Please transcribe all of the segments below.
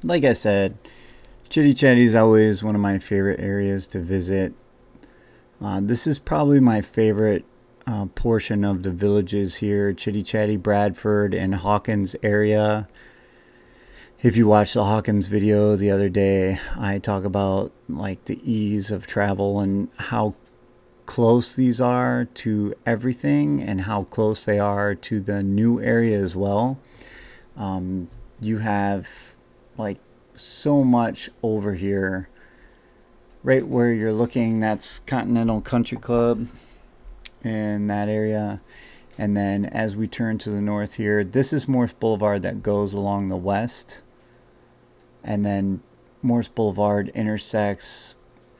like I said, Chitty Chatty is always one of my favorite areas to visit. This is probably my favorite portion of the villages here: Chitty Chatty, Bradford, and Hawkins area. If you watched the Hawkins video the other day, I talk about like the ease of travel and how close these are to everything and how close they are to the new area as well. You have like so much over here. Right where you're looking, that's Continental Country Club in that area. And then as we turn to the north here, this is Morse Boulevard that goes along the west. And then Morse Boulevard intersects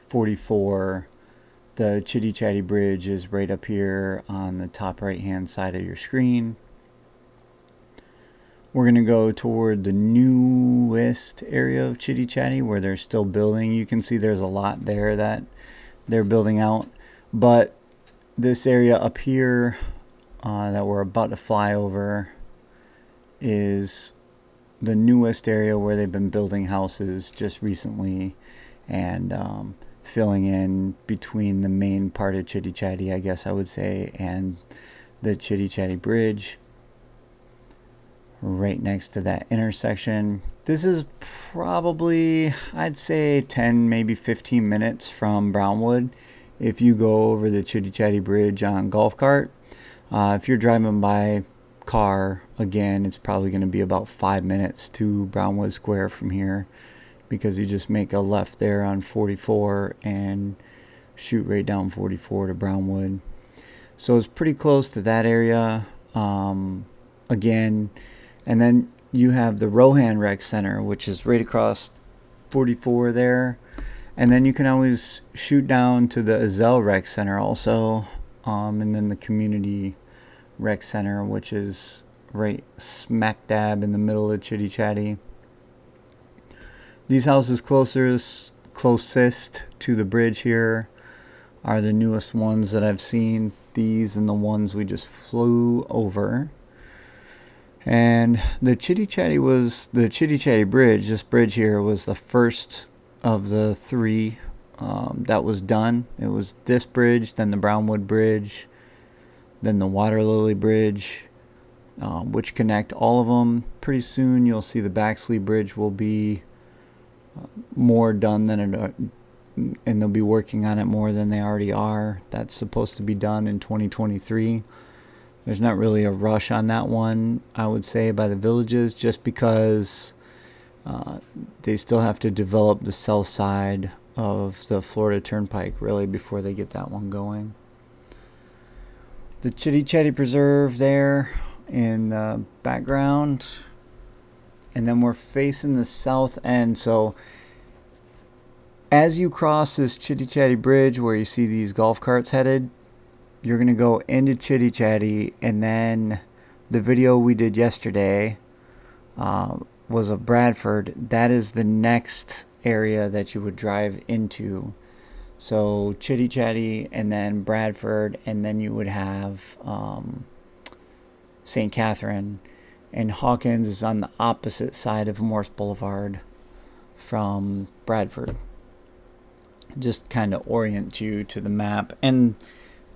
44. The Chitty Chatty Bridge is right up here on the top right hand side of your screen. We're going to go toward the newest area of Chitty Chatty where they're still building. You can see there's a lot there that they're building out. But this area up here that we're about to fly over is the newest area where they've been building houses just recently and filling in between the main part of Chitty Chatty, I guess I would say, and the Chitty Chatty Bridge. Right next to that intersection. This is probably, I'd say, 10, maybe 15 minutes from Brownwood if you go over the Chitty Chatty Bridge on golf cart. If you're driving by car, again, it's probably going to be about 5 minutes to Brownwood Square from here because you just make a left there on 44 and shoot right down 44 to Brownwood. So it's pretty close to that area. Again, and then you have the Rohan Rec Center, which is right across 44 there. And then you can always shoot down to the Azell Rec Center also. And then the Community Rec Center, which is right smack dab in the middle of Chitty Chatty. These houses closest to the bridge here are the newest ones that I've seen. These and the ones we just flew over. And the Chitty Chatty Bridge. This bridge here was the first of the three that was done. It was this bridge, then the Brownwood Bridge, then the Water Lily Bridge, which connect all of them. Pretty soon you'll see the Baxley Bridge will be more done and they'll be working on it more than they already are. That's supposed to be done in 2023. There's not really a rush on that one, I would say, by the villages, just because they still have to develop the south side of the Florida Turnpike, really, before they get that one going. The Chitty Chatty Preserve there in the background. And then we're facing the south end. So as you cross this Chitty Chatty Bridge where you see these golf carts headed, you're going to go into Chitty Chatty, and then the video we did yesterday was of Bradford. That is the next area that you would drive into. So Chitty Chatty and then Bradford, and then you would have St. Catherine. And Hawkins is on the opposite side of Morse Boulevard from Bradford. Just kind of orient you to the map. And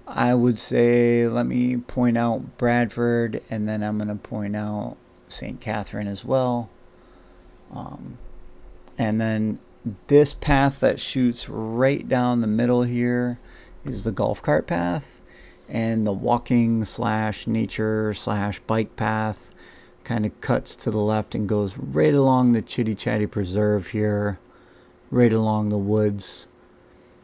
I would say, let me point out Bradford, and then I'm going to point out St. Catherine as well. And then this path that shoots right down the middle here is the golf cart path. And the walking / nature / bike path kind of cuts to the left and goes right along the Chitty Chatty Preserve here, right along the woods.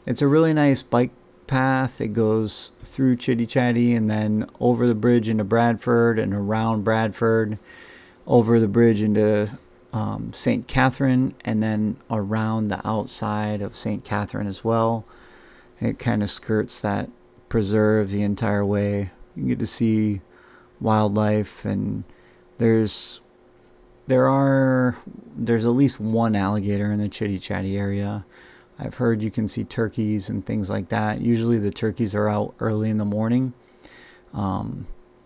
It's a really nice bike path. It goes through Chitty Chatty and then over the bridge into Bradford and around Bradford, over the bridge into St. Catherine, and then around the outside of St. Catherine as well. It kind of skirts that preserve the entire way. You get to see wildlife, and there's at least one alligator in the Chitty Chatty area. I've heard you can see turkeys and things like that. Usually the turkeys are out early in the morning. I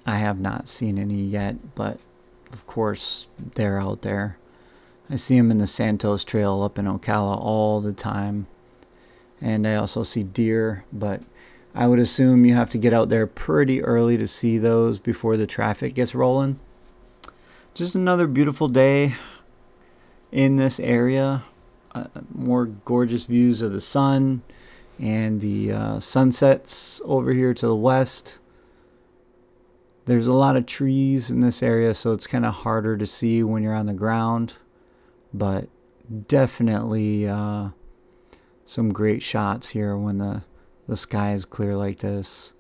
have not seen any yet, but of course they're out there. I see them in the Santos Trail up in Ocala all the time. And I also see deer, but I would assume you have to get out there pretty early to see those before the traffic gets rolling. Just another beautiful day in this area. More gorgeous views of the sun and the sunsets over here to the west. There's a lot of trees in this area, so it's kind of harder to see when you're on the ground, but definitely some great shots here when the sky is clear like this.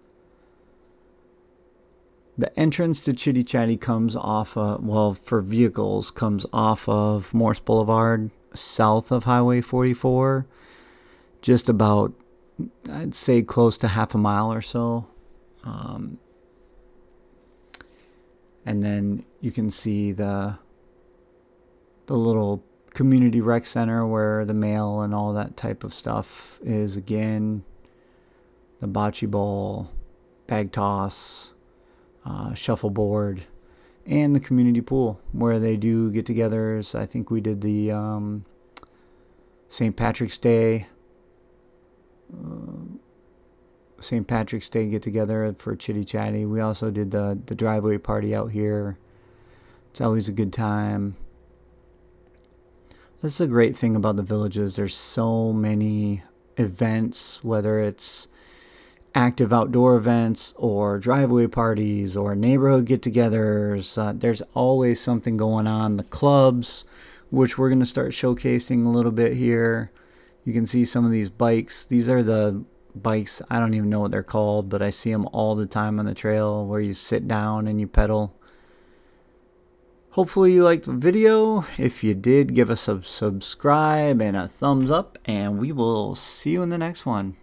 The entrance to Chitty Chatty comes off for vehicles, comes off of Morse Boulevard, south of Highway 44, just about, I'd say, close to half a mile or so. And then you can see the little community rec center where the mail and all that type of stuff is again. The bocce ball, bag toss, shuffleboard, and the community pool where they do get-togethers. I think we did the St. Patrick's Day get-together for Chitty Chatty. We also did the driveway party out here. It's always a good time. This is a great thing about the villages. There's so many events, whether it's active outdoor events or driveway parties or neighborhood get-togethers. There's always something going on. The clubs, which we're going to start showcasing a little bit here. You can see some of these bikes. These are the bikes, I don't even know what they're called, but I see them all the time on the trail where you sit down and you pedal. Hopefully you liked the video. If you did, give us a subscribe and a thumbs up, and we will see you in the next one.